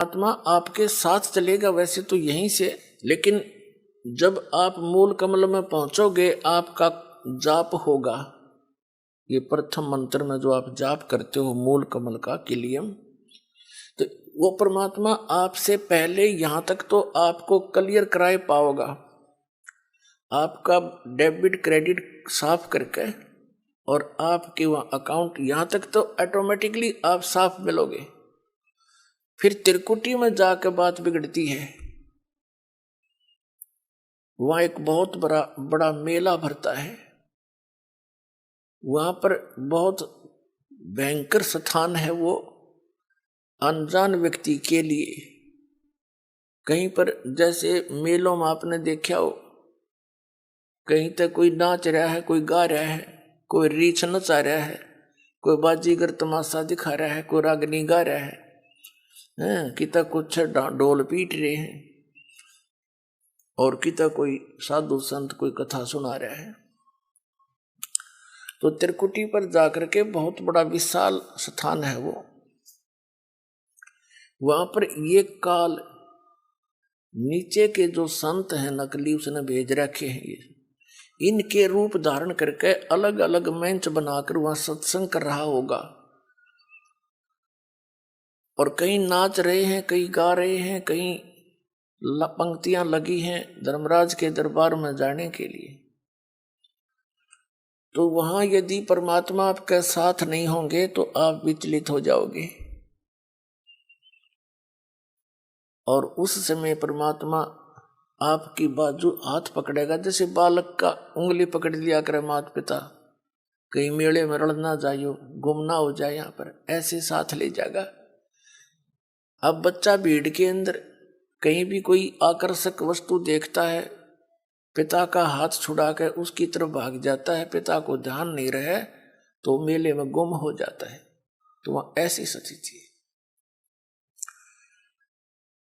आत्मा आपके साथ चलेगा वैसे तो यहीं से, लेकिन जब आप मूल कमल में पहुंचोगे आपका जाप होगा। ये प्रथम मंत्र में जो आप जाप करते हो मूल कमल का किलियम, तो वो परमात्मा आपसे पहले यहां तक तो आपको क्लियर कराए पाओगा, आपका डेबिट क्रेडिट साफ करके, और आपके वहां अकाउंट यहां तक तो ऑटोमेटिकली आप साफ मिलोगे। फिर त्रिकुटी में जाकर बात बिगड़ती है। वहां एक बहुत बड़ा मेला भरता है, वहां पर बहुत भयंकर स्थान है वो अनजान व्यक्ति के लिए। कहीं पर जैसे मेलों में आपने देखा हो, कहीं तक कोई नाच रहा है, कोई गा रहा है, कोई रीछ नचा रहा है, कोई बाजीगर तमाशा दिखा रहा है, कोई रागनी गा रहा है, किता कुछ ढोल पीट रहे हैं, और किता कोई साधु संत कोई कथा सुना रहा है। तो त्रिकुटी पर जाकर के बहुत बड़ा विशाल स्थान है वो, वहां पर ये काल नीचे के जो संत हैं नकली उसने भेज रखे हैं, ये इनके रूप धारण करके अलग अलग मंच बनाकर वहां सत्संग कर रहा होगा, और कहीं नाच रहे हैं, कहीं गा रहे हैं, कहीं पंक्तियां लगी हैं धर्मराज के दरबार में जाने के लिए। तो वहां यदि परमात्मा आपके साथ नहीं होंगे तो आप विचलित हो जाओगे, और उस समय परमात्मा आपकी बाजू हाथ पकड़ेगा, जैसे बालक का उंगली पकड़ लिया करे माता पिता, कहीं मेले में रड़ ना जाइयो, गुम ना हो जाए, यहाँ पर ऐसे साथ ले जाएगा। अब बच्चा भीड़ के अंदर कहीं भी कोई आकर्षक वस्तु देखता है, पिता का हाथ छुड़ा कर उसकी तरफ भाग जाता है, पिता को ध्यान नहीं रहे तो मेले में गुम हो जाता है। तो वह ऐसी स्थिति है।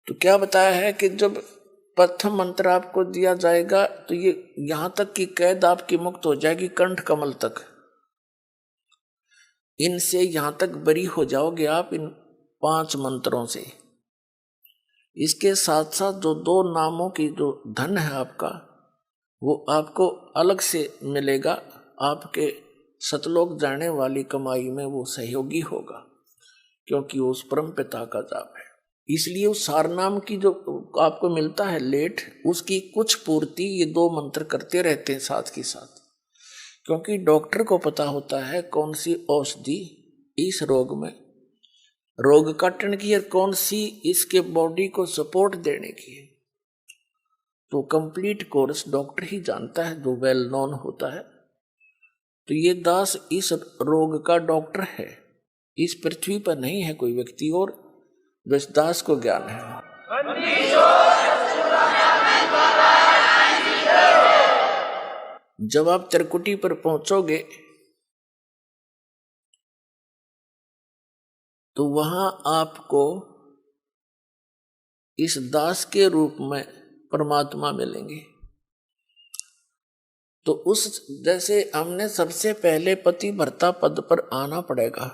तो क्या बताया है कि जब प्रथम मंत्र आपको दिया जाएगा तो ये यहां तक की कैद आपकी मुक्त हो जाएगी, कंठ कमल तक, इनसे यहां तक बरी हो जाओगे आप इन 5 मंत्रों से। इसके साथ साथ जो 2 नामों की जो धन है आपका, वो आपको अलग से मिलेगा, आपके सतलोक जाने वाली कमाई में वो सहयोगी होगा, क्योंकि वो उस परम पिता का जाप है। इसलिए उस सारनाम की जो आपको मिलता है लेट, उसकी कुछ पूर्ति ये 2 मंत्र करते रहते हैं साथ के साथ, क्योंकि डॉक्टर को पता होता है कौन सी औषधि इस रोग में रोग काटने की है, कौन सी इसके बॉडी को सपोर्ट देने की है। तो कंप्लीट कोर्स डॉक्टर ही जानता है जो वेल नोन होता है। तो ये दास इस रोग का डॉक्टर है, इस पृथ्वी पर नहीं है कोई व्यक्ति और बस दास को ज्ञान है। जब आप त्रिकुटी पर पहुंचोगे तो वहां आपको इस दास के रूप में परमात्मा मिलेंगे। तो उस जैसे हमने सबसे पहले पति भर्ता पद पर आना पड़ेगा,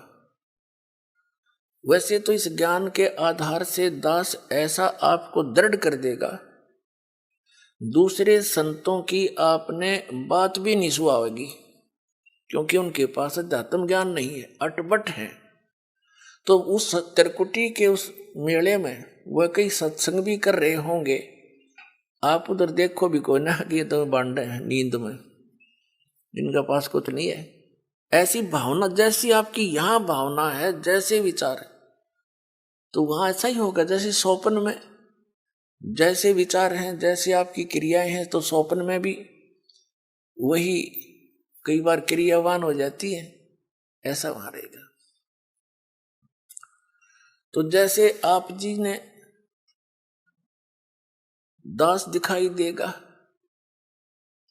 वैसे तो इस ज्ञान के आधार से दास ऐसा आपको दृढ़ कर देगा, दूसरे संतों की आपने बात भी नहीं सुहावेगी, क्योंकि उनके पास अध्यात्म ज्ञान नहीं है, अटपट है। तो उस त्रिकुटी के उस मेले में वह कई सत्संग भी कर रहे होंगे, आप उधर देखो भी कोई ना कि तो बांडे हैं नींद में, जिनका पास कुछ नहीं है। ऐसी भावना जैसी आपकी यहाँ भावना है, जैसे विचार है, तो वहां ऐसा ही होगा जैसे स्वप्न में जैसे विचार हैं, जैसे आपकी क्रियाएं हैं, तो स्वप्न में भी वही कई बार क्रियावान हो जाती है, ऐसा वहां रहेगा। तो जैसे आप जी ने दास दिखाई देगा,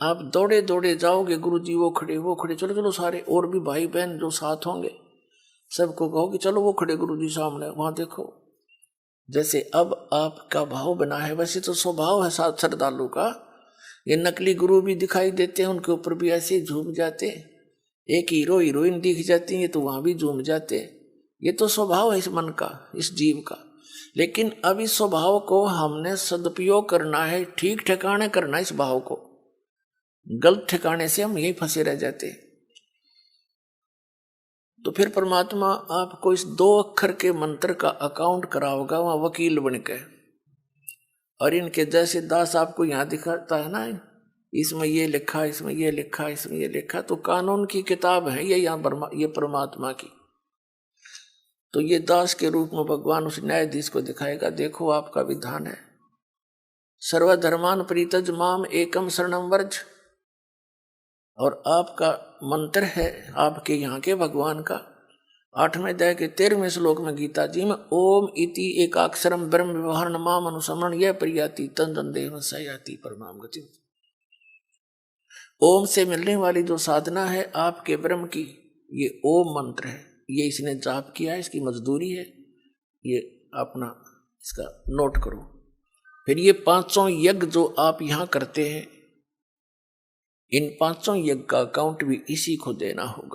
आप दौड़े दौड़े जाओगे, गुरु जी वो खड़े, चलो चलो सारे और भी भाई बहन जो साथ होंगे सबको कहो कि चलो वो खड़े गुरु जी सामने, वहां देखो। जैसे अब आपका भाव बना है, वैसे तो स्वभाव है साथ श्रद्धालु का, ये नकली गुरु भी दिखाई देते हैं, उनके ऊपर भी ऐसे झूम जाते, एक हीरो हीरोइन दिख जाती है तो वहां भी झूम जाते। ये तो स्वभाव है इस मन का, इस जीव का। लेकिन अब इस स्वभाव को हमने सदुपयोग करना है, ठीक ठिकाने करना है इस भाव को। गलत ठिकाने से हम यही फंसे रह जाते। तो फिर परमात्मा आपको इस 2 अक्षर के मंत्र का अकाउंट कराओगा वहां वकील बनके। और इनके जैसे दास आपको यहां दिखाता है ना, इसमें ये लिखा, इसमें ये लिखा, इसमें ये लिखा, तो कानून की किताब है ये यहाँ ये परमात्मा की। तो ये दास के रूप में भगवान उस न्यायाधीश को दिखाएगा, देखो आपका विधान है, सर्वधर्मान परित्यज माम एकम शरणम व्रज। और आपका मंत्र है आपके यहाँ के भगवान का 8वें अध्याय के 13वें श्लोक में गीता जी में, ओम इति एकाक्षरम ब्रह्म व्यवहार माम अनुसमरण यह प्रियाति तन तन देह सयाति परमाम गति। ओम से मिलने वाली जो साधना है आपके ब्रह्म की, ये ओम मंत्र है। ये इसने जाप किया है, इसकी मजदूरी है, ये अपना इसका नोट करो। फिर ये 500 यज्ञ जो आप यहाँ करते हैं, इन 500 यज्ञ का अकाउंट भी इसी को देना होगा।